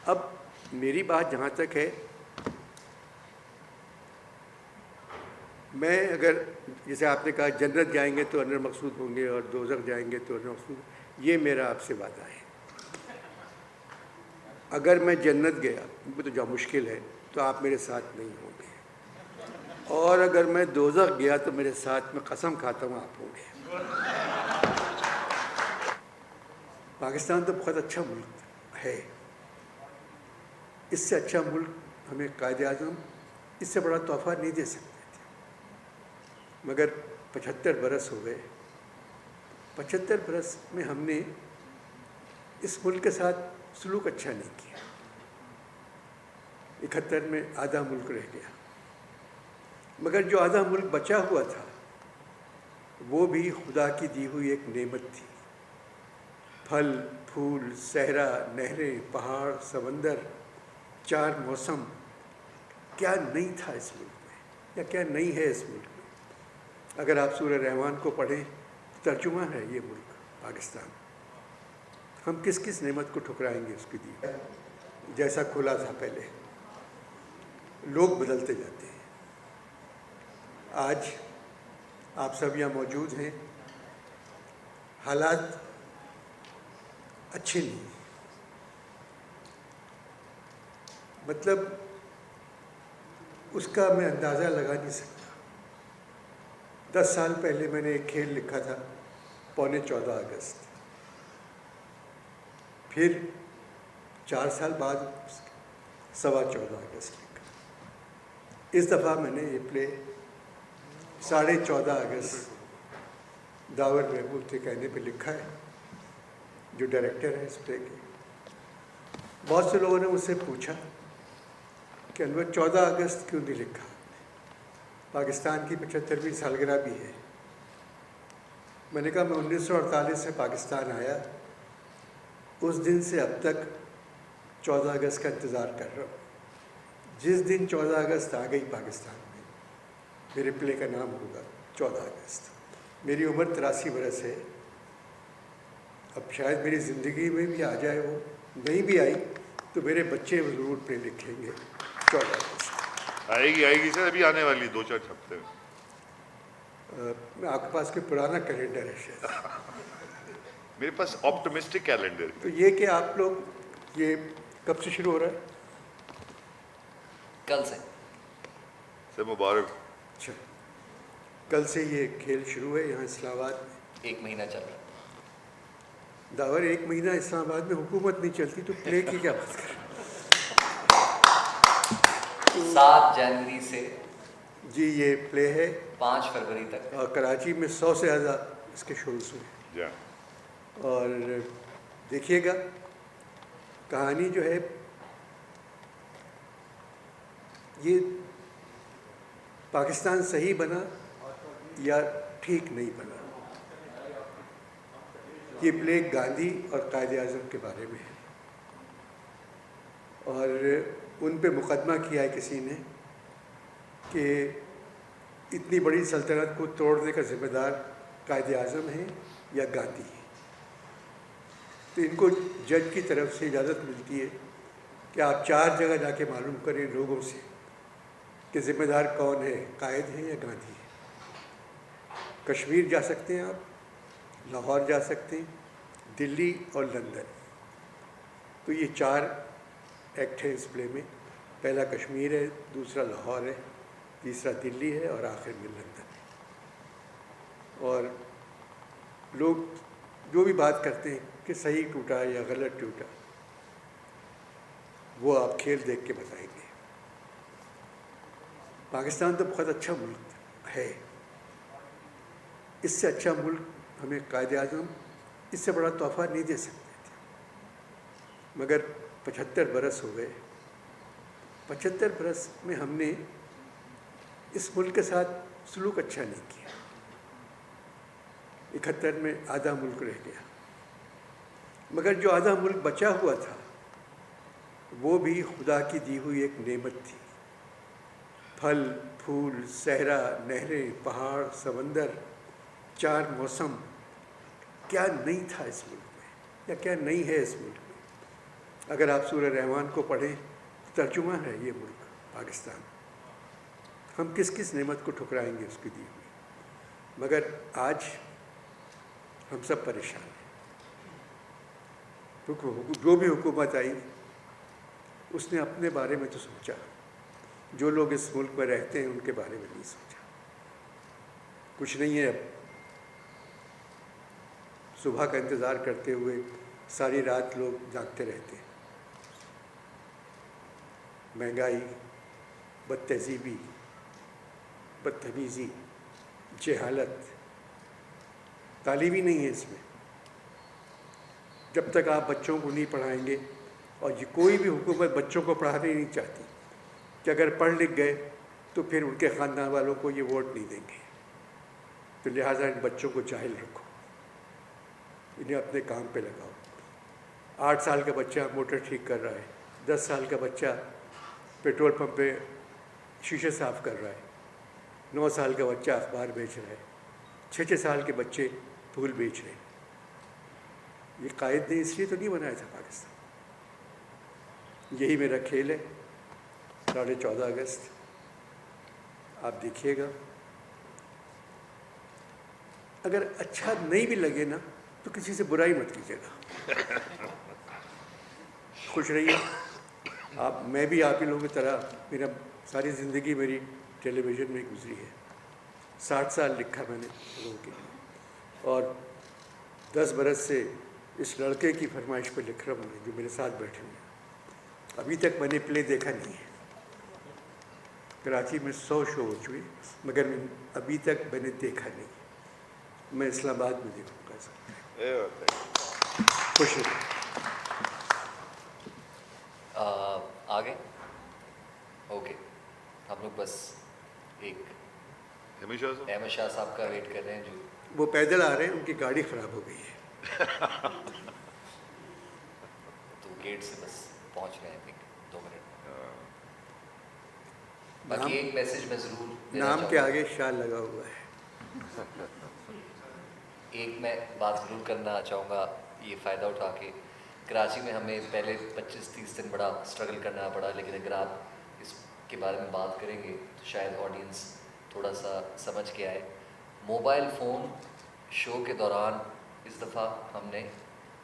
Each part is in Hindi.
अब मेरी बात जहाँ तक है, मैं अगर जैसे आपने कहा जन्नत जाएंगे तो अनर मकसूद होंगे और दोज़ख जाएंगे तो अनर मकसूद, ये मेरा आपसे वादा है। अगर मैं जन्नत गया, तो जो मुश्किल है, तो आप मेरे साथ नहीं होंगे, और अगर मैं दोज़ख गया तो मेरे साथ में कसम खाता हूँ आप होंगे। पाकिस्तान तो बहुत अच्छा मुल्क है, इससे अच्छा मुल्क हमें कायद-ए-आज़म इससे बड़ा तोहफ़ा नहीं दे सकते थे। मगर 75 बरस हो गए, 75 बरस में हमने इस मुल्क के साथ सलूक अच्छा नहीं किया। 71 में आधा मुल्क रह गया, मगर जो आधा मुल्क बचा हुआ था वो भी खुदा की दी हुई एक नेमत थी। फल, फूल, सहरा, नहरें, पहाड़, समंदर, 4 मौसम, क्या नहीं था इस मुल्क में, या क्या नहीं है इस मुल्क में। अगर आप सूरह रहमान को पढ़ें तो तर्जुमा है ये मुल्क पाकिस्तान। हम किस किस नेमत को ठुकराएंगे उसकी दी। जैसा खुला था पहले, लोग बदलते जाते हैं। आज आप सब यहाँ मौजूद हैं, हालात अच्छे नहीं, मतलब उसका मैं अंदाज़ा लगा नहीं सकता। 10 साल पहले मैंने एक खेल लिखा था, पौने 14 अगस्त। फिर 4 साल बाद 14.25 अगस्त लिखा। इस दफ़ा मैंने ये प्ले 14.5 अगस्त दावर महमूद के कहने पे लिखा है, जो डायरेक्टर है इस प्ले के। बहुत से लोगों ने मुझसे पूछा कि अनवर 14 अगस्त क्यों नहीं लिखा, पाकिस्तान की 75वीं सालगिरह भी है। मैंने कहा मैं 1948 से पाकिस्तान आया, उस दिन से अब तक 14 अगस्त का इंतज़ार कर रहा हूँ। जिस दिन 14 अगस्त आ गई पाकिस्तान में, मेरे प्ले का नाम होगा 14 अगस्त। मेरी उम्र 83 बरस है, अब शायद मेरी ज़िंदगी में भी आ जाए, वो नहीं भी आई तो मेरे बच्चे ज़रूर प्ले लिखेंगे 14 अगस्त। आएगी सर, अभी आने वाली 2-4 हफ्ते में। आपके पास कोई पुराना कैलेंडर है शायद? मेरे पास ऑप्टिमिस्टिक कैलेंडर। तो ये कि आप लोग ये कब से शुरू हो रहा है? कल से। सर मुबारक। अच्छा, कल से ये खेल शुरू है यहाँ इस्लामाबाद में। 1 महीना चल रहा है। दावर 1 महीना इस्लामाबाद में हुकूमत नहीं चलती तो प्ले की क्या बात कर? 7 जनवरी से जी ये प्ले है 5 फरवरी तक, और कराची में 100 से ज़्यादा इसके शोज़ हुए। और देखिएगा, कहानी जो है ये पाकिस्तान सही बना या ठीक नहीं बना। ये प्ले गांधी और कायद-ए-आज़म के बारे में है, और उन पे मुकदमा किया है किसी ने कि इतनी बड़ी सल्तनत को तोड़ने का ज़िम्मेदार कायद-ए-आज़म है या गांधी है। तो इनको जज की तरफ से इजाज़त मिलती है कि आप 4 जगह जाके मालूम करें लोगों से कि ज़िम्मेदार कौन है, कायद है या गांधी है। कश्मीर जा सकते हैं आप, लाहौर जा सकते हैं, दिल्ली और लंदन। तो ये 4 एक्ट हैं इस प्ले में। पहला कश्मीर है, दूसरा लाहौर है, तीसरा दिल्ली है और आखिर में लंदन है। और लोग जो भी बात करते हैं कि सही टूटा या गलत टूटा, वो आप खेल देख के बताएंगे। पाकिस्तान तो बहुत अच्छा मुल्क है, इससे अच्छा मुल्क हमें कायद-ए-आज़म इससे बड़ा तोहफ़ा नहीं दे सकते थे। मगर 75 बरस हो गए, 75 बरस में हमने इस मुल्क के साथ सलूक अच्छा नहीं किया। 71 में आधा मुल्क रह गया, मगर जो आधा मुल्क बचा हुआ था वो भी खुदा की दी हुई एक नेमत थी। फल, फूल, सहरा, नहरें, पहाड़, समंदर, 4 मौसम, क्या नहीं था इस मुल्क में, या क्या नहीं है इस मुल्क में। अगर आप सूरह रहमान को पढ़ें, तर्जुमा है ये मुल्क पाकिस्तान। हम किस किस नेमत को ठुकराएंगे उसकी दी हुई। मगर आज हम सब परेशान हैं। तो जो भी हुकूमत आई उसने अपने बारे में तो सोचा, जो लोग इस मुल्क में रहते हैं उनके बारे में नहीं सोचा। कुछ नहीं है। अब सुबह का इंतज़ार करते हुए सारी रात लोग जागते रहते हैं। महंगाई, बदतहजीबी, बदतमीज़ी, जहालत, तालीम ही नहीं है इसमें। जब तक आप बच्चों को नहीं पढ़ाएंगे, और ये कोई भी हुकूमत बच्चों को पढ़ाने नहीं चाहती कि अगर पढ़ लिख गए तो फिर उनके ख़ानदान वालों को ये वोट नहीं देंगे, तो लिहाजा इन बच्चों को जाहिल रखो, इन्हें अपने काम पे लगाओ। 8 साल का बच्चा मोटर ठीक कर रहा है, 10 साल का बच्चा पेट्रोल पंप पे शीशे साफ़ कर रहा है, 9 साल का बच्चा अखबार बेच रहा है, 6 साल के बच्चे फूल बेच रहे हैं। ये कायद ने इसलिए तो नहीं बनाया था पाकिस्तान। यही मेरा खेल है। 14.5 अगस्त आप देखिएगा। अगर अच्छा नहीं भी लगे ना तो किसी से बुराई मत कीजिएगा। खुश रहिए आप। मैं भी आप ही लोगों की तरह, मेरा सारी ज़िंदगी मेरी टेलीविज़न में गुजरी है। 60 साल लिखा मैंने लोगों के लिए, और 10 बरस से इस लड़के की फरमाइश पर लिख रहा हूँ जो मेरे साथ बैठे हुए हैं। अभी तक मैंने प्ले देखा नहीं है। कराची में 100 शो हो चुके, मगर अभी तक मैंने देखा नहीं। मैं इस्लामाबाद में देखूँगा सब। खुश रहिए। आगे ओके, हम लोग बस एक हमेशा से अहमद शाह साहब का वेट कर रहे हैं जो वो पैदल आ रहे हैं, उनकी गाड़ी ख़राब हो गई है। तो गेट से बस पहुंच रहे हैं, 2 मिनट। नाम- बाकी एक मैसेज मैं ज़रूर देना नाम के चाहूँगा। आगे शाल लगा हुआ है। एक मैं बात ज़रूर करना चाहूँगा, ये फ़ायदा उठा के। कराची में हमें पहले 25-30 दिन बड़ा स्ट्रगल करना पड़ा, लेकिन अगर आप इसके बारे में बात करेंगे तो शायद ऑडियंस थोड़ा सा समझ के आए। मोबाइल फ़ोन शो के दौरान इस दफ़ा हमने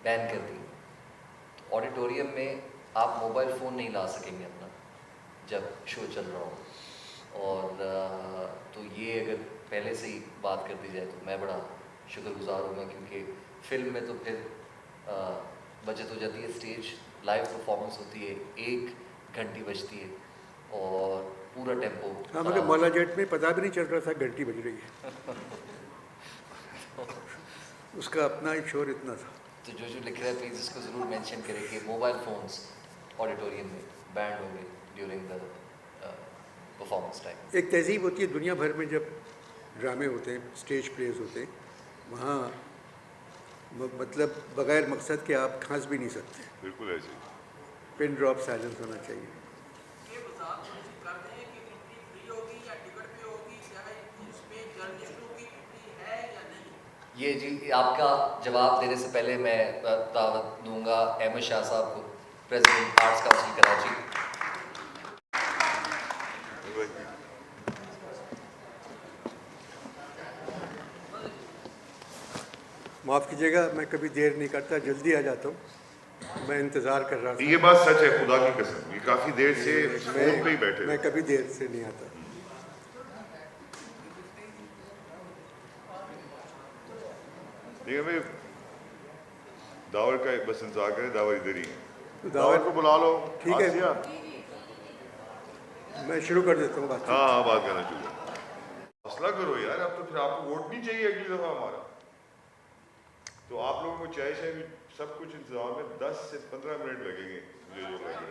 बैन कर दी। तो ऑडिटोरियम में आप मोबाइल फ़ोन नहीं ला सकेंगे अपना जब शो चल रहा हो। और तो ये अगर पहले से ही बात कर दी जाए तो मैं बड़ा शुक्रगुजार हूँगा, क्योंकि फ़िल्म में तो फिर बचत हो जाती है। स्टेज लाइव परफॉर्मेंस होती है, 1 घंटी बजती है और पूरा टेम्पो। हाँ, मगर मौला जेट में पता भी नहीं चल रहा था घंटी बज रही है। उसका अपना ही शोर इतना था। तो जो लिख रहा है प्लीज़ इसको ज़रूर मेंशन करें कि मोबाइल फ़ोन्स ऑडिटोरियम में बैंड होंगे ड्यूरिंग द परफॉर्मेंस टाइम। एक तहजीब होती है दुनिया भर में, जब ड्रामे होते हैं, स्टेज प्लेज होते हैं, वहाँ मतलब बग़ैर मकसद के आप खांस भी नहीं सकते। बिल्कुल ऐसे। पिन ड्रॉप साइलेंस होना चाहिए। ये वजाहत सुनिश्चित करते हैं कि एंट्री फ्री होगी या टिकट पे होगी, चाहे इसमें जर्नलिस्टों की एंट्री है या नहीं? ये जी आपका जवाब देने से पहले मैं दावत दूंगा अहमद शाह साहब को, प्रेसिडेंट आर्ट्स काउंसिल कराची। माफ़ कीजिएगा, मैं कभी देर नहीं करता, जल्दी आ जाता हूँ। मैं इंतज़ार कर रहा था। ये बात सच है, खुदा की कसम। ये काफी देर से फोन पे ही बैठे मैं थे। कभी देर से नहीं आता। देखिए हमें दावर का बस इंतजार करें, दावर इधर ही है। तो दावर को बुला लो। ठीक है। आसिया। मैं शुरू कर देता हूँ बात। हाँ बात करना चाहिए। हौसला करो यार, अब तो फिर आपको वोट नहीं चाहिए अगली दफा हमारा। तो आप लोगों को चाय शाय भी सब कुछ इंतजाम में 10 से 15 मिनट लगेंगे मुझे जो लग रहा है।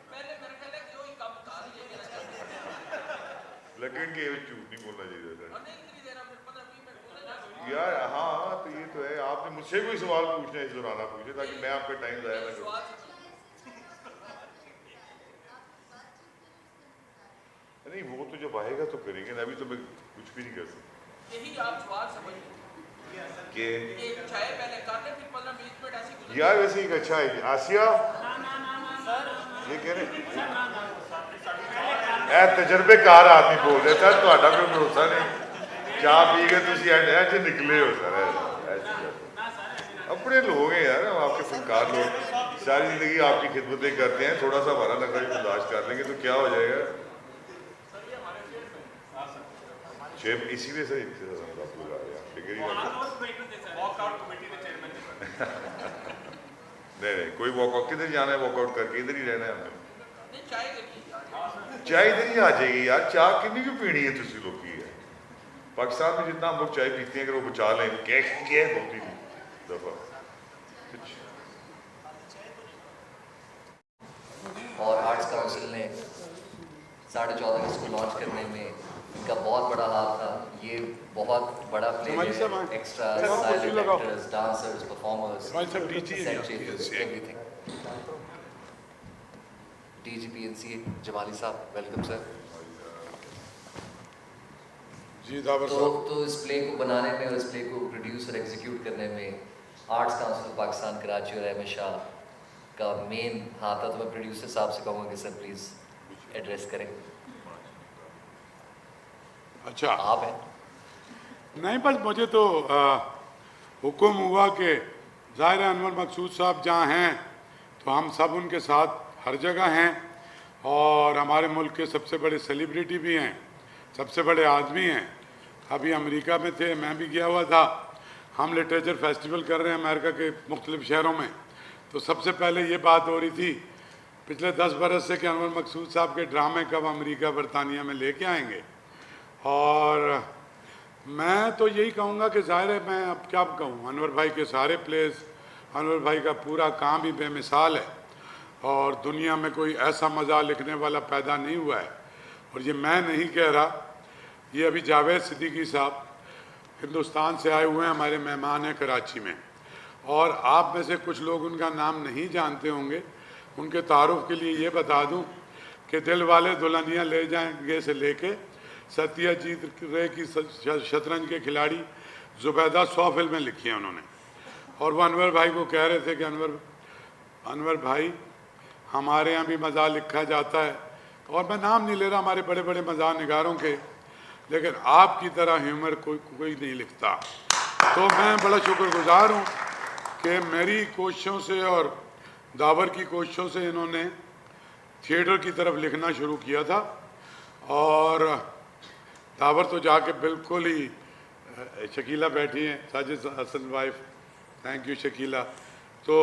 पहले मेरे ख्याल है कि वही काम बता रही है। लगन के झूठ नहीं बोलना चाहिए था और नहीं इतनी देर, फिर 15-20 मिनट बोले ना। यार। हाँ तो ये तो है, आपने मुझसे कोई सवाल पूछना है इस दौरान आप पूछे, ताकि मैं आपका टाइम ज़ाया ना करूँ। नहीं वो तो जब आएगा तो करेंगे ना, अभी तो मैं कुछ भी नहीं कर सकता। यही आप सवाल समझ कि एक चाय पहले कर ले, फिर 15-20 मिनट ऐसी गुजर यार वैसे एक अच्छा है आसिया। ये कह रहे तजर्बेकार आदमी बोल रहे सर, ਤੁਹਾਡਾ कोई भरोसा नहीं, चाह पी के तुम ऐसे निकले हो सर। अपने लोग हैं यार, हम आपके फनकार लोग, सारी जिंदगी आपकी खिदमतें करते हैं, थोड़ा सा हमारा नखरा भी बर्दाश्त कर लेंगे तो क्या हो जाएगा। शेप इसीलिए सर नहीं, कोई वॉकआउट किधर जाना है, वॉकआउट करके इधर ही रहना है हमें। चाय इधर ही आ जाएगी यार, चाय कितनी क्यों पीनी है तुझे लोग की है। पाकिस्तान में जितना हम लोग चाय पीते हैं, अगर वो बचा लें क्या होती थी दफा। और आर्ट्स काउंसिल ने 14.5 अगस्त को लॉन्च करने में इनका बहुत बड़ा हाथ था। ये बहुत बड़ा प्ले है, extra silent actors, dancers, performers, everything. DGPNCA Jamali साहब, वेलकम सर। जी दावर साहब। तो इस प्ले को बनाने में और इस प्ले को प्रोड्यूस और एग्जीक्यूट करने में आर्ट्स काउंसिल पाकिस्तान कराची और अहमद शाह का मेन हाथ था। तो मैं प्रोड्यूसर साहब से कहूँगा कि सर प्लीज़ एड्रेस करें। अच्छा, आप हैं? नहीं, बस मुझे तो हुक्म हुआ कि ज़ाहिर अनवर मकसूद साहब जहाँ हैं तो हम सब उनके साथ हर जगह हैं, और हमारे मुल्क के सबसे बड़े सेलिब्रिटी भी हैं, सबसे बड़े आदमी हैं। अभी अमेरिका में थे, मैं भी गया हुआ था। हम लिटरेचर फेस्टिवल कर रहे हैं अमेरिका के मुख्तलिफ शहरों में। तो सबसे पहले ये बात हो रही थी पिछले 10 बरस से कि अनवर मकसूद साहब के ड्रामे कब अमेरिका बरतानिया में लेके आएंगे। और मैं तो यही कहूँगा कि ज़ाहिर है, मैं अब क्या कहूँ, अनवर भाई के सारे प्लेस, अनवर भाई का पूरा काम ही बेमिसाल है, और दुनिया में कोई ऐसा मज़ा लिखने वाला पैदा नहीं हुआ है। और ये मैं नहीं कह रहा, ये अभी जावेद सिद्दीकी साहब हिंदुस्तान से आए हुए हैं, हमारे मेहमान हैं कराची में, और आप में से कुछ लोग उनका नाम नहीं जानते होंगे। उनके तारुफ के लिए ये बता दूं कि दिल वाले दुल्हनिया ले जाएंगे से लेके सत्यजीत रे की शतरंज के खिलाड़ी जुबैदा 100 फिल्में लिखी हैं उन्होंने। और वो अनवर भाई को कह रहे थे कि अनवर भाई हमारे यहाँ भी मज़ा लिखा जाता है, और मैं नाम नहीं ले रहा हमारे बड़े बड़े मज़ा निगारों के, लेकिन आपकी तरह ह्यूमर कोई नहीं लिखता। तो मैं बड़ा शुक्रगुजार हूँ कि मेरी कोशिशों से और दावर की कोशिशों से इन्होंने थिएटर की तरफ लिखना शुरू किया था। और दावर तो जाके बिल्कुल ही, शकीला बैठी हैं, Sajid Hasan wife, thank you Shakila, तो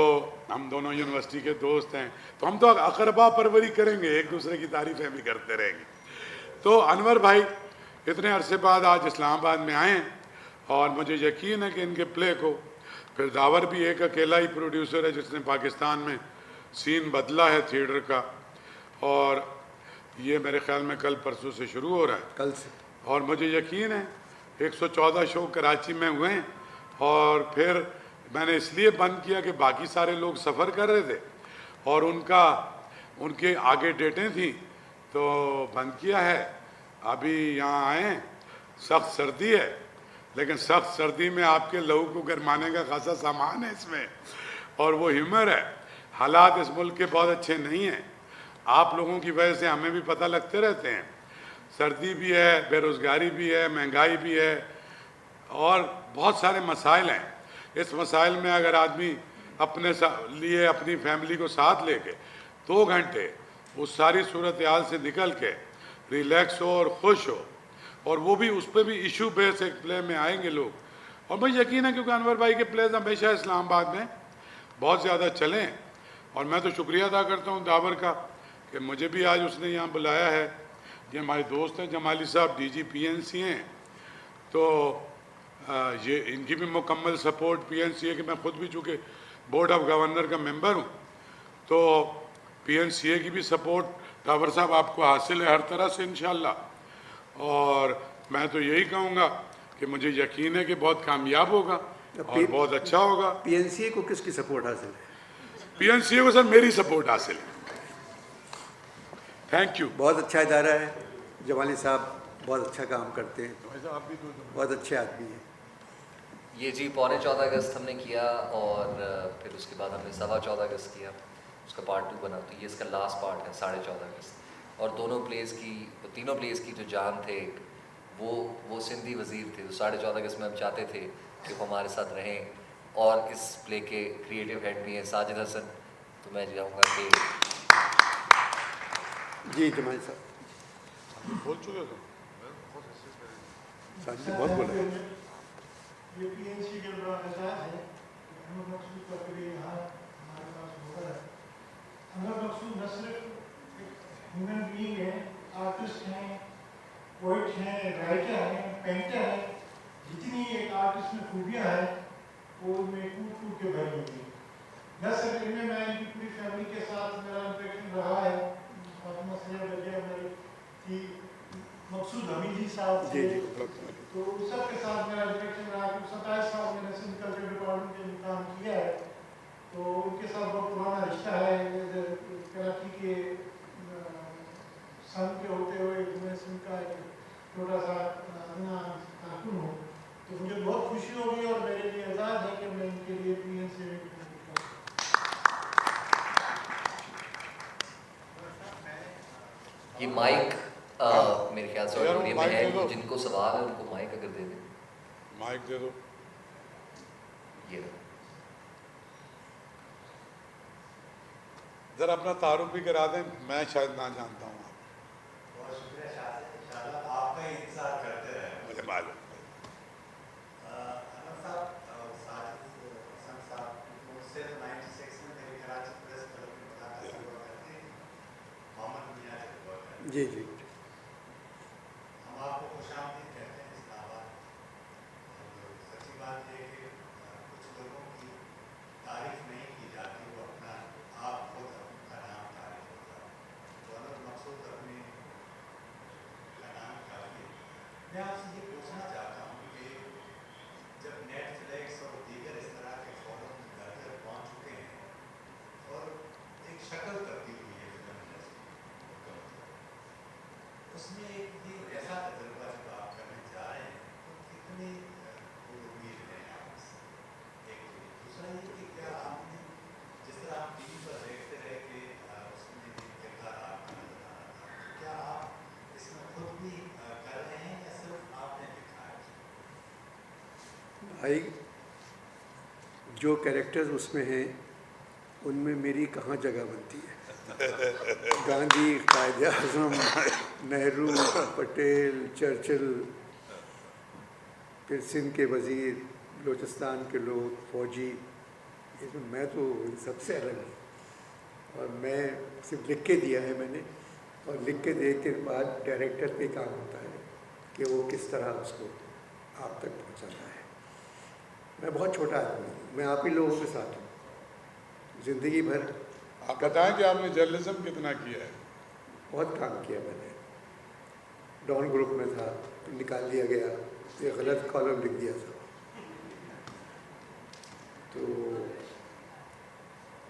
हम दोनों यूनिवर्सिटी के दोस्त हैं, तो हम तो अकरबा परवरी करेंगे, एक दूसरे की तारीफ़ें भी करते रहेंगे। तो अनवर भाई इतने अरसे बाद आज इस्लामाबाद में आए हैं, और मुझे यकीन है कि इनके प्ले को फिर दावर भी एक अकेला ही प्रोड्यूसर है जिसने पाकिस्तान में सीन बदला है थिएटर का, और ये मेरे ख्याल में कल परसों से शुरू हो रहा है, कल से। और मुझे यकीन है 114 शो कराची में हुए हैं, और फिर मैंने इसलिए बंद किया कि बाकी सारे लोग सफ़र कर रहे थे और उनके आगे डेटें थी, तो बंद किया है। अभी यहाँ आए हैं, सख्त सर्दी है, लेकिन सख्त सर्दी में आपके लहू को गरमाने का खासा सामान है इसमें, और वो ह्यूमर है। हालात इस मुल्क के बहुत अच्छे नहीं हैं, आप लोगों की वजह से हमें भी पता लगते रहते हैं। सर्दी भी है, बेरोज़गारी भी है, महंगाई भी है, और बहुत सारे मसाइल हैं। इस मसाइल में अगर आदमी अपने लिए अपनी फैमिली को साथ लेके 2 घंटे उस सारी सूरत हाल से निकल के रिलैक्स हो और खुश हो, और वो भी उस पर भी इशू बेस एक प्ले में आएंगे लोग। और मुझे यकीन है क्योंकि अनवर भाई के प्लेस हमेशा इस्लामाबाद में बहुत ज़्यादा चलें, और मैं तो शुक्रिया अदा करता हूँ दावर का कि मुझे भी आज उसने यहाँ बुलाया है। ये हमारे दोस्त हैं जमाली साहब, DGPNC हैं, तो ये इनकी भी मुकम्मल सपोर्ट PNCA की, मैं ख़ुद भी चूँकि बोर्ड ऑफ गवर्नर का मेंबर हूँ, तो PNCA की भी सपोर्ट दावर साहब आपको हासिल है हर तरह से इंशाल्लाह। और मैं तो यही कहूँगा कि मुझे यकीन है कि बहुत कामयाब होगा और बहुत अच्छा होगा। PNCA को किसकी सपोर्ट हासिल है? PNCA को सर मेरी सपोर्ट हासिल है। Thank you. बहुत अच्छा इदारा है, जमाली साहब बहुत अच्छा काम करते हैं, बहुत अच्छे आदमी हैं। ये जी 14.25 अगस्त हमने किया, और फिर उसके बाद हमने 14.25 अगस्त किया। उसका पार्ट 2 बना, तो ये इसका लास्ट पार्ट है 14.5 अगस्त। और तीनों प्लेस की जो जान थे वो सिंधी वज़ीर थे। तो 14.5 अगस्त में हम चाहते थे कि वो हमारे साथ रहें, और इस प्ले के क्रिएटिव हेड भी हैं साजिद हसन। तो मैं चाहूँगा कि जी जमाल साहब बोल चुके थे। साजिद बहुत बोला है। ये पीएनसी के बड़ा एहसास है कि अहमद मकसूद का कभी यहाँ हमारे पास होगा है। अहमद मकसूद न सिर्फ एक ह्यूमन बीइंग है, आर्टिस्ट हैं, पोइट हैं, राइटर हैं, पेंटर हैं। जितनी एक आर्टिस्ट में खूबियाँ हैं वो मैं कूट कूट के भरी हुई है। न सिर्फ इनमें मैं इनकी पूरी फैमिली के साथ मेरा इंटरेक्शन रहा है। फातिमा सैयद वगैरह मेरी थी, मकसूद हमीदी साहब थे, तो उस सब के साथ मेरा इंटरेक्शन रहा। 27 साल मैंने सिंध कल्चर डिपार्टमेंट में काम किया है, तो उनके साथ बहुत पुराना रिश्ता है। कराची के सन के होते हुए मैं सिंध का एक छोटा सा कारकुन हूँ, तो मुझे बहुत खुशी होगी और मेरे लिए एजाज़ है कि मैं इनके लिए पीएनसी में ये माइक मेरे ख्याल से यार, ऑडिटोरियम में माइक है, दे दो। जिनको सवाल है उनको माइक अगर दे दें। माइक दे दो। ये रहा। जरा अपना तारुफ भी करा दें, मैं शायद ना जानता हूँ। बहुत शुक्रिया शाह, आपका ही इंतजार करते रहे। मुझे मालूम। अहमद साहब, साजिद हसन साहब मुझसे 96 में मेरी कराची प्रेस क्लब में मुलाकात हुआ करती थी। मोहम्मद मियां से हुआ करती थी। जी हम आपको खुशामदीद कहते हैं इस्लामाबाद। और सच्ची बात ये कि कुछ लोगों की तारीफ नहीं की जाती, वो अपना आप खुद अपना नाम तारीफ होता है। तो अहमद मकसूद अपने का नाम काफ़ी। मैं आपसे ये पूछना चाहता हूँ कि जब नेटफ्लिक्स और दीगर इस तरह के फोरम घर घर पहुँच चुके हैं और एक शक्ल तब्दील हुई है फिल्म इंडस्ट्री, उसमें एक ये ऐसा तजुर्बा जब आप करने जा रहे हैं तो कितनी उम्मीद है आपसे? एक दूसरा ये कि क्या आपने जिस तरह आप टीवी पर देखते रहे कि उसमें एक किरदार आपका नजर आ रहा था, तो क्या आप इसमें खुद भी कर रहे हैं या सिर्फ आपने दिखाया? भाई जो कैरेक्टर्स उसमें हैं उनमें मेरी कहाँ जगह बनती है। गांधी, कायद आज़म, नेहरू, पटेल, चर्चिल, फिर सिंध के वज़ीर, बलोचिस्तान के लोग, फौजी, ये तो मैं तो इन सबसे अलग हूँ। और मैं सिर्फ लिख के दिया है मैंने, और लिख के देने के बाद डायरेक्टर पे काम होता है कि वो किस तरह उसको आप तक पहुँचाता है। मैं बहुत छोटा आदमी हूँ, मैं आप ही लोगों के साथ हूँ ज़िंदगी भर। आप बताएं कि आपने जर्नलिज्म कितना किया है। बहुत काम किया मैंने, डॉन ग्रुप में था, निकाल दिया गया, ये गलत कॉलम लिख दिया था, तो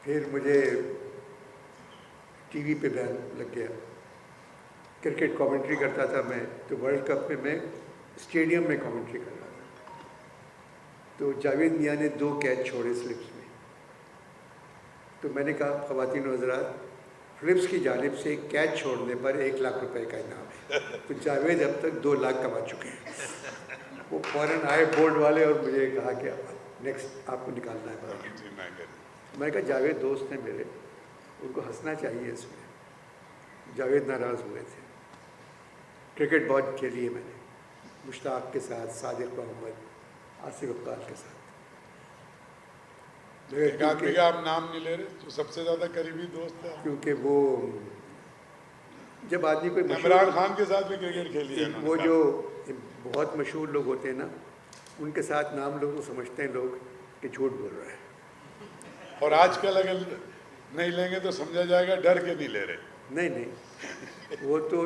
फिर मुझे टीवी पे बैन लग गया। क्रिकेट कमेंट्री करता था मैं, तो वर्ल्ड कप में मैं स्टेडियम में कमेंट्री कर रहा था, तो जावेद मियाँ ने 2 कैच छोड़े स्लिप्स में। तो मैंने कहा ख़वातीन हज़रात, फिलिप्स की जानिब से कैच छोड़ने पर 1 लाख रुपए का इनाम है। तो जावेद अब तक 2 लाख कमा चुके हैं। वो फ़ौरन आए बोर्ड वाले और मुझे कहा कि नेक्स्ट आपको निकालना है बाहर। मैंने कहा जावेद दोस्त हैं मेरे, उनको हंसना चाहिए इसमें। जावेद नाराज़ हुए थे। क्रिकेट बहुत खेली है मैंने, मुश्ताक के साथ, सादिक मोहम्मद, आसिफ अब्बाल के साथ। एक आदमी का आप नाम नहीं ले रहे जो सबसे ज़्यादा करीबी दोस्त है। क्योंकि वो जब आदमी कोई इमरान खान के साथ भी क्रिकेट खेली है। वो जो बहुत मशहूर लोग होते हैं ना, उनके साथ नाम लोग समझते हैं लोग कि झूठ बोल रहा है। और आजकल अगर नहीं लेंगे तो समझा जाएगा डर के नहीं ले रहे। नहीं नहीं, वो तो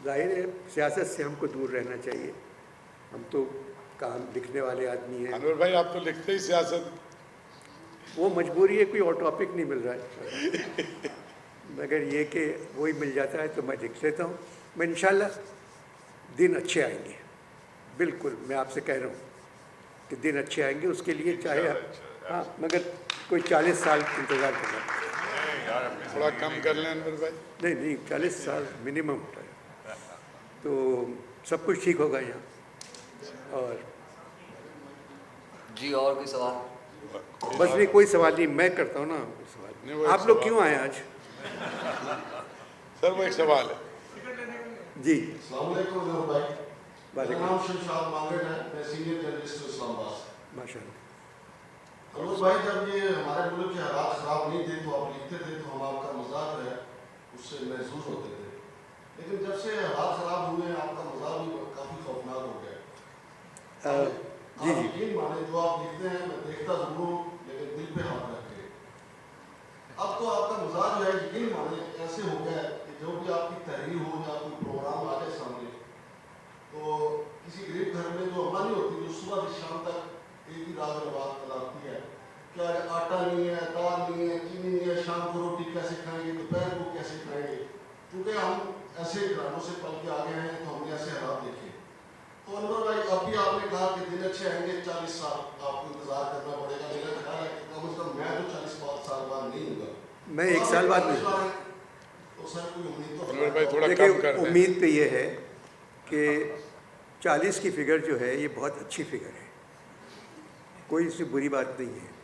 जाहिर है सियासत से हमको दूर रहना चाहिए। हम तो काम लिखने वाले आदमी हैं। अनवर भाई आप तो लिखते ही सियासत। वो मजबूरी है, कोई और टॉपिक नहीं मिल रहा है। मगर ये कि वही मिल जाता है तो मैं लिख लेता हूँ। मैं इंशाल्लाह दिन अच्छे आएंगे, बिल्कुल मैं आपसे कह रहा हूँ कि दिन अच्छे आएंगे। उसके लिए चाहे हाँ, मगर कोई 40 साल इंतज़ार करना पड़ेगा। थोड़ा कम कर लें अनवर भाई। नहीं नहीं, 40 साल मिनिमम होता है, तो सब कुछ ठीक होगा यहाँ। और जी और कोई सवाल? बस नहीं, कोई सवाल नहीं, मैं करता हूँ ना नहीं, सवाल। वो एक आप लोग सवाल। क्यों आए आज? सर वो एक सवाल है। जी अस्सलामुअलैकुम अनवर भाई, मेरा वालेकुम नाम शमशाद मांगड़ है, मैं सीनियर जर्नलिस्ट हूँ इस्लामाबाद से। माशाल्लाह। अनवर भाई, जब ये हमारे मुल्क के हालात ख़राब नहीं थे तो आप लिखते थे तो हम आपका मजाक है उससे महसूस होते थे, लेकिन जब से हालात ख़राब हुए हैं आपका मजाक भी काफ़ी खौफनाक हो गया। जी आप जी यकीन माने, जो आप लिखते हैं मैं देखता ज़रूर हूँ लेकिन दिल पे हाथ रख के। अब तो आपका मजाक जो है यकीन माने ऐसे हो गया है कि जो भी आपकी तहरीर हो या कोई प्रोग्राम आ जाए सामने, तो किसी गरीब घर में जो अम्मा नहीं होती जो सुबह से शाम तक एक ही राग रवात चलाती है, क्या आटा नहीं है, दाल नहीं है, चीनी नहीं है, शाम को रोटी कैसे खाएंगे, दोपहर को कैसे खाएंगे। क्योंकि हम ऐसे घरानों से पल के आ गए हैं तो हमने ऐसे हालात देखे। तो अनवर भाई, अभी आपने कहा कि दिन अच्छे आएंगे, 40 साल आपको इंतजार करना पड़ेगा। मेरा ख्याल है कि कम से कम मैं तो 40 साल बाद नहीं हूँगा। मैं तो 1 आप साल बाद एक नहीं। फैसला है, तो सर कोई उम्मीद तो अनवर भाई थोड़ा कम देखिए, कर दें। उम्मीद तो ये है कि 40 की फिगर जो है ये बहुत अच्छी फिगर है, कोई इससे बुरी बात नहीं है।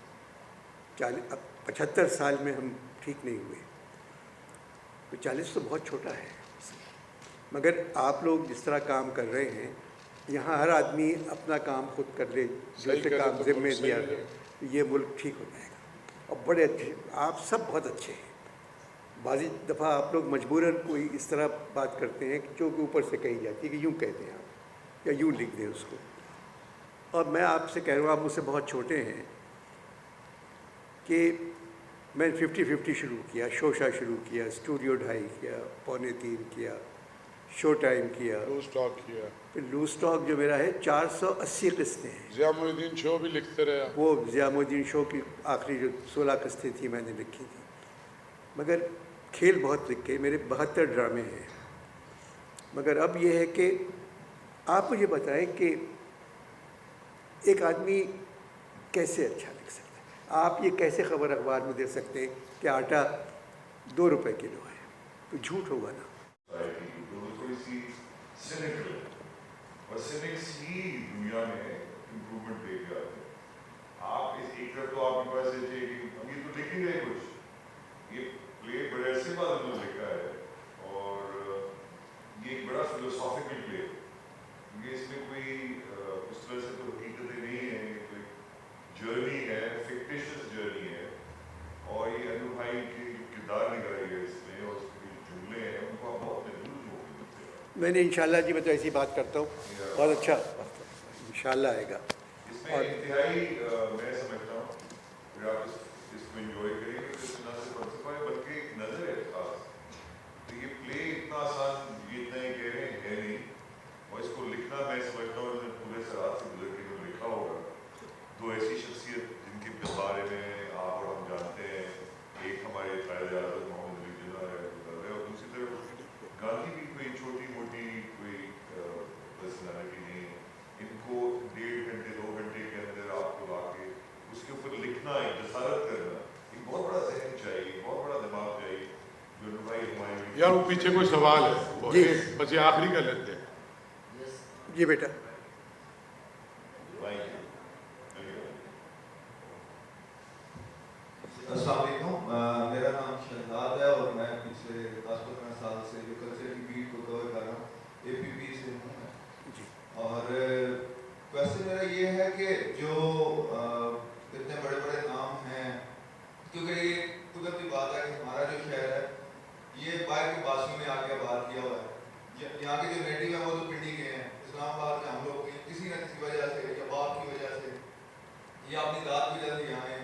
75 साल में हम ठीक नहीं हुए तो 40 तो बहुत छोटा है। मगर आप लोग जिस तरह काम कर रहे हैं, यहाँ हर आदमी अपना काम खुद कर ले, जो सही से करें काम तो जिम्मे बहुत सही दिया है। है, तो ये मुल्क ठीक हो जाएगा। और बड़े अच्छे, आप सब बहुत अच्छे हैं। बाज़ी दफ़ा आप लोग मजबूरन कोई इस तरह बात करते हैं कि जो कि ऊपर से कही जाती है कि यूँ कहते हैं आप या यूँ लिख दें उसको। और मैं आपसे कह रहा हूँ, आप मुझसे बहुत छोटे हैं, कि मैं 50-50 शुरू किया, शोशा शुरू किया, स्टूडियो 2.5 किया, 2.25 किया, शो टाइम किया, लूज टॉक किया, फिर लूज टॉक जो मेरा है 480 किस्तें हैं। ज़ियामुद्दीन शो भी लिखते रहे। वो ज़ियामुद्दीन शो की आखिरी जो 16 किस्तें थी मैंने लिखी थी। मगर खेल बहुत लिखे, मेरे 72 ड्रामे हैं। मगर अब ये है कि आप मुझे बताएं कि एक आदमी कैसे अच्छा लिख सकता है। आप ये कैसे खबर अखबार में दे सकते हैं कि आटा 2 रुपए किलो है, तो झूठ होगा ना। थोड़ी सी सिनिक है, और सिनिक्स ही दुनिया में इम्प्रूवमेंट लेके आते हैं। आप इस एक तरफ तो आपके पास है कि अभी तो लिखेंगे कुछ, ये प्ले बड़े ऐसे बाद उन्होंने लिखा है, और ये एक बड़ा फिलोसॉफिकल प्ले है। ये इसमें कोई उस तरह से तो हकीकतें नहीं है, ये कोई जर्नी है, फिक्टिशियस जर्नी है। और ये अनु भाई के किरदार निकाले गए इसमें, और उसके जो जुमले हैं उनको आप बहुत महसूस होंगे। मैंने इंशाल्लाह जी, मैं तो ऐसी बात करता हूँ, बहुत अच्छा इंशाल्लाह आएगा। इसमें इंतहाई मैं समझता हूँ कि आप इसको एंजॉय करेंगे, तो इसमें ना सिर्फ फलसफा है बल्कि एक नज़र है खास। तो ये प्ले इतना आसान जितना ही कह रहे हैं नहीं, और इसको लिखना मैं समझता हूँ उन्होंने पूरे सराहत से गुजर के जो लिखा होगा। दो ऐसी शख्सियत जिनके बारे में आप और हम जानते हैं, एक हमारे कायदे आज़म मोहम्मद अली जिन्ना है, और दूसरी तरफ गांधी भी कोई छोटी मोटी कोई पर्सनालिटी नहीं है। इनको 1.5 घंटे 2 घंटे के अंदर आपको लाके उसके ऊपर लिखना, एक जसारत करना, एक बहुत बड़ा जहन चाहिए, बहुत बड़ा दिमाग चाहिए। जो भाई हमारे यार वो पीछे कोई सवाल है, वो जी। एक बस ये आखिरी कर लेते हैं। जी बेटा। अस्सलाम वालेकुम, मेरा नाम शहजाद है और मैं पिछले 10-15 साल से जो कल्चर की बीट को कवर कर रहा हूँ APP से हूँ मैं। और क्वेश्चन मेरा ये है कि जो इतने बड़े बड़े नाम हैं, क्योंकि ये कुदरत की बात है कि हमारा जो शहर है ये बाहर के बासियों में आके आबाद किया हुआ है। यहाँ के जो नेटिव हैं वो तो पिंडी के हैं, इस्लामाबाद में हम लोग किसी न किसी वजह से या बाप की वजह से या अपनी दाद की वजह से यहाँ हैं,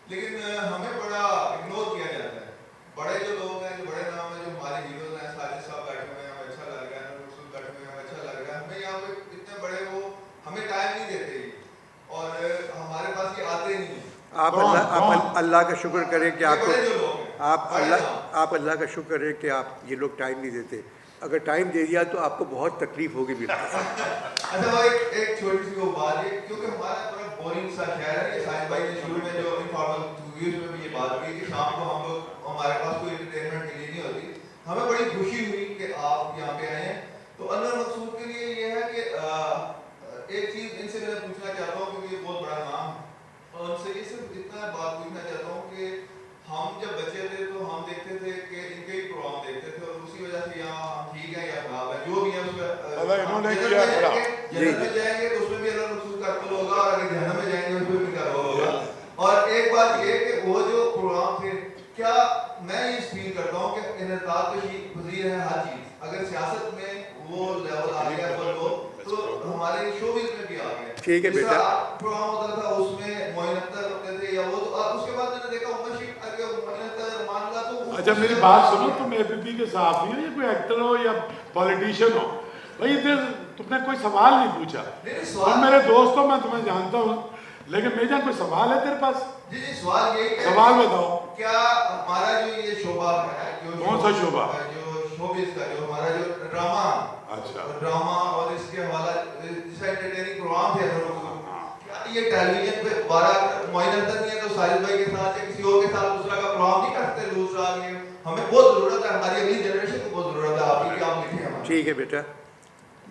लेकिन हमें बड़ा इग्नोर किया जाता है। बड़े जो लोग हैं, जो बड़े नाम हैं, जो हमारे हीरोज हैं, साजिद साहब बैठे हुए हैं, हमें अच्छा लग रहा है, रसूल बैठे हुए हैं, हमें अच्छा लग रहा है, हमें यहाँ पे इतने बड़े वो हमें टाइम नहीं देते और हमारे पास ये आते नहीं हैं। आप अल्लाह का शुक्र करें कि ये बड़े जो लोग हैं, आप अल्लाह का शुक्र करें कि आप ये लोग टाइम नहीं देते। अगर टाइम दे दिया तो आपको बहुत तकलीफ होगी बिल्कुल। अच्छा वो एक छोटी सी वो बात है, क्योंकि हमारा बड़ा बोरिंग सा शहर है। ये साहिब भाई ने शुरू में जो इनफॉर्मल इंटरव्यूज में भी ये बात हुई कि शाम को हम लोग, हमारे पास कोई एंटरटेनमेंट के लिए नहीं होती। हमें बड़ी खुशी हुई कि आप यहाँ पे आए हैं। तो अनवर मकसूद के लिए ये है कि एक चीज़ इनसे मैं पूछना चाहता हूँ, क्योंकि ये बहुत बड़ा नाम है, और उनसे ये सिर्फ इतना बात पूछना चाहता हूँ कि हम जब बच्चे थे तो हम देखते थे कि इनके ही प्रोग्राम देखते थे, और उसी वजह से यहाँ हम ठीक है या खराब है, जो भी है उसमें इन्होंने किया खराब। जन्नत में जाएंगे तो उसमें भी अल्लाह मकसूद का कत्ल होगा, और अगर जहन्नम में जाएंगे उसमें भी कत्ल होगा। और एक बात ये कि वो जो प्रोग्राम थे, क्या मैं ये फील करता हूँ कि इनकाद पजीर है हर चीज़। अगर सियासत में वो लेवल आ गया तो हमारे शोबिज़ में भी आ गया। ठीक है बेटा। प्रोग्राम होता था उसमें मोइन अख्तर होते थे या वो, तो उसके बाद मैंने देखा उमरशीफ आगे मोइन अख्तर मान ला तो। अच्छा मेरी बात सुनो, तुम APP के साथ नहीं हो, या कोई एक्टर हो या पॉलिटिशियन हो, भाई इधर तुमने कोई सवाल नहीं पूछा। तुम मेरे दोस्त हो, मैं तुम्हें जानता हूँ, लेकिन मेरा कोई सवाल है तेरे पास? जी सवाल यही, सवाल बताओ। क्या हमारा जो ये शोबा है, जो कौन सा शोबा? जो शोबिज़ का, जो हमारा जो ड्रामा, अच्छा ड्रामा और इसके हवाला जैसा एंटरटेनिंग प्रोग्राम थे, क्या ये टेलीविजन पे 12 मोइन अख्तर नहीं है तो साजिद भाई के साथ या किसी और के साथ दूसरा का प्रोग्राम नहीं करते? दूसरा ये हमें बहुत ज़रूरत है, हमारी अगली जनरेशन को बहुत ज़रूरत है आपकी कि आप लिखें हमारे। ठीक है बेटा।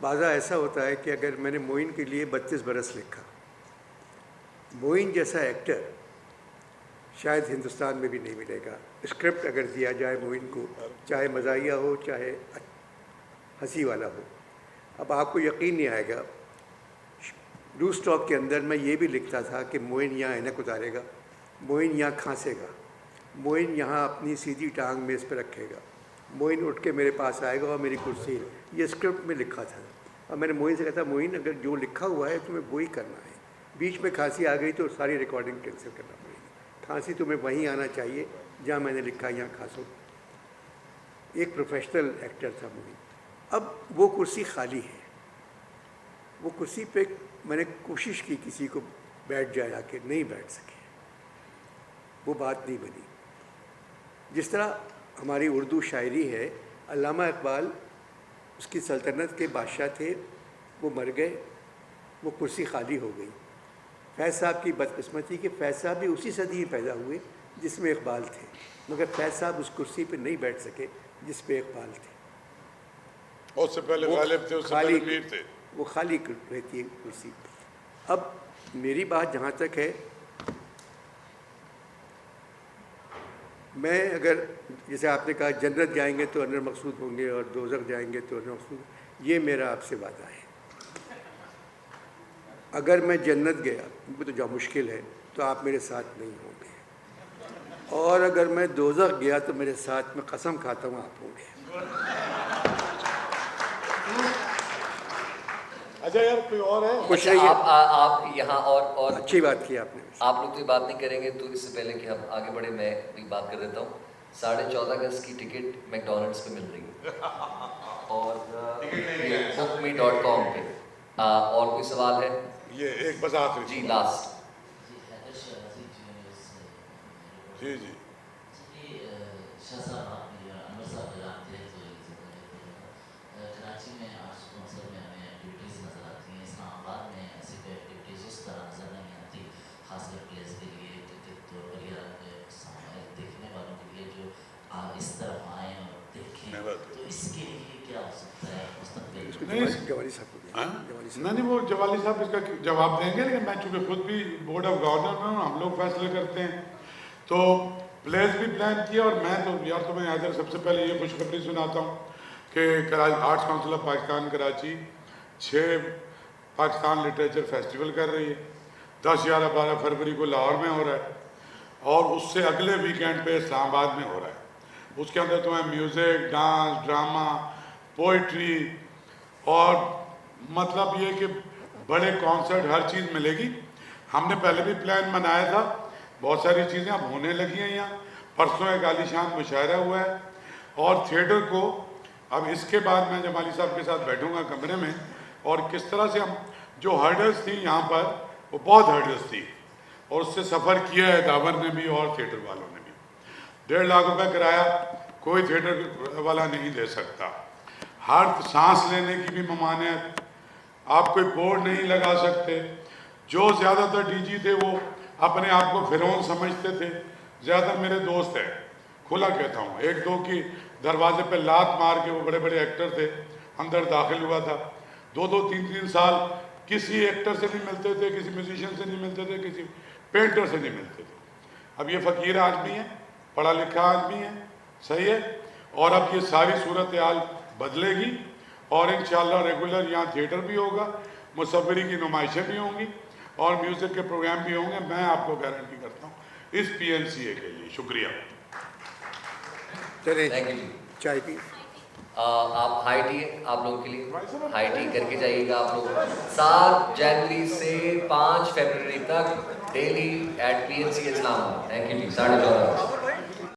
बाज़ा ऐसा होता है कि अगर मैंने मोइन के लिए 32 बरस लिखा, मोइन जैसा एक्टर शायद हिंदुस्तान में भी नहीं मिलेगा। स्क्रिप्ट अगर दिया जाए मोइन को, चाहे मज़ाहिया हो चाहे हंसी वाला हो, अब आपको यकीन नहीं आएगा, लूज स्टॉक के अंदर मैं ये भी लिखता था कि मोइन यहाँ ऐनक उतारेगा, मोइन यहाँ खांसेगा, मोइन यहाँ अपनी सीधी टांग मेज़ पर रखेगा, मोइन उठ के मेरे पास आएगा और मेरी कुर्सी, ये स्क्रिप्ट में लिखा था। और मैंने मोइन से कहा था, मोइन अगर जो लिखा हुआ है तुम्हें वही करना है, बीच में खांसी आ गई तो सारी रिकॉर्डिंग कैंसिल करना पड़ेगी, खांसी तुम्हें वहीं आना चाहिए जहाँ मैंने लिखा, यहाँ खांसो। एक प्रोफेशनल एक्टर था मोइन। अब वो कुर्सी खाली है, वो कुर्सी पे मैंने कोशिश की किसी को बैठ जाए आके, नहीं बैठ सके, वो बात नहीं बनी। जिस तरह हमारी उर्दू शायरी है, अल्लामा इकबाल उसकी सल्तनत के बादशाह थे, वो मर गए, वो कुर्सी खाली हो गई। फैज़ साहब की बदकिस्मती कि फैज़ साहब भी उसी सदी में पैदा हुए जिसमें इकबाल थे, मगर फैज़ साहब उस कुर्सी पे नहीं बैठ सके जिस पे इकबाल थे। उससे पहले गालिब थे, उससे पहले मीर थे, वो खाली रहती है कुर्सी। अब मेरी बात जहाँ तक है, मैं अगर जैसे आपने कहा जन्नत जाएंगे तो अनवर मकसूद होंगे और दोज़ख जाएंगे तो अनवर मकसूद, ये मेरा आपसे वादा है। अगर मैं जन्नत गया, तो जो मुश्किल है, तो आप मेरे साथ नहीं होंगे, और अगर मैं दोज़ख गया तो मेरे साथ में कसम खाता हूँ आप होंगे। अच्छा यार कोई और है? कुछ अच्छा, नहीं है। आप यहाँ और अच्छी बात की आपने। आप लोग तो ये बात नहीं करेंगे, तो इससे पहले कि हम आगे बढ़े मैं भी बात कर देता हूँ। 14.5 अगस्त की टिकट मैकडोनल्ड्स पे मिल रही है और bookme.com पे। और कोई सवाल है? ये एक बस आखिरी जी लास्ट। जी जी कराची में आज कौंसल में हमें एक्टिविटीज़ नज़र आती हैं, इस्लामाबाद में ऐसी कोई एक्टिविटीज़ उस तरह नज़र नहीं आती, खासकर प्लेस के लिए तौर पर या देखने वालों के लिए जो इस तरफ आए और देखें, तो इसके लिए क्या हो सकता है मुस्तक़बिल? जवाली साहब नहीं, वो जवाली साहब इसका जवाब देंगे, लेकिन मैं चूँकि खुद भी बोर्ड ऑफ गवर्नर में हूँ, हम लोग फैसले करते हैं, तो प्लेस भी प्लान किया। और मैं तो यार तुम्हें याद है, सबसे पहले ये खुशखबरी सुनाता हूँ कि arts council of Pakistan Karachi 6 Pakistan literature festival कर रही है। 10, 11, 12 फरवरी को लाहौर में हो रहा है और उससे अगले वीकेंड पे इस्लामाबाद में हो रहा है। उसके अंदर तुम्हें म्यूज़िक, डांस, ड्रामा, पोइट्री और मतलब ये कि बड़े कॉन्सर्ट, हर चीज़ मिलेगी। हमने पहले भी प्लान बनाया था, बहुत सारी चीज़ें अब होने लगी हैं यहाँ। परसों एक आलीशान मुशायरा हुआ है और थिएटर को अब इसके बाद मैं जमाली साहब के साथ बैठूंगा कमरे में, और किस तरह से हम जो हर्डल्स थी यहाँ पर, वो बहुत हर्डल्स थी और उससे सफ़र किया है दावर ने भी और थिएटर वालों ने भी। 1.5 लाख रुपए किराया कोई थिएटर वाला नहीं दे सकता। हर सांस लेने की भी ममानियत, आप कोई बोर्ड नहीं लगा सकते। जो ज़्यादातर डीजी थे वो अपने आप को फिरौन समझते थे, ज़्यादातर मेरे दोस्त हैं, खुला कहता हूँ। एक दो की दरवाजे पे लात मार के, वो बड़े बड़े एक्टर थे, अंदर दाखिल हुआ था। 2-3 साल किसी एक्टर से नहीं मिलते थे, किसी म्यूजिशियन से नहीं मिलते थे, किसी पेंटर से नहीं मिलते थे। अब ये फ़कीर आदमी है, पढ़ा लिखा आदमी है, सही है। और अब ये सारी सूरत हाल बदलेगी और इंशाल्लाह रेगुलर यहाँ थिएटर भी होगा, मुसव्वरी की नुमाइशें भी होंगी और म्यूज़िक के प्रोग्राम भी होंगे। मैं आपको गारंटी करता हूँ इस PNCA के लिए। शुक्रिया। चलिए थैंक यू जी। चाय पी। आप हाई टी, आप लोगों के लिए हाई टी करके जाइएगा आप लोग। 7 जनवरी से 5 फरवरी तक डेली एट PNCA इस्लाम। Thank you ji. 14:30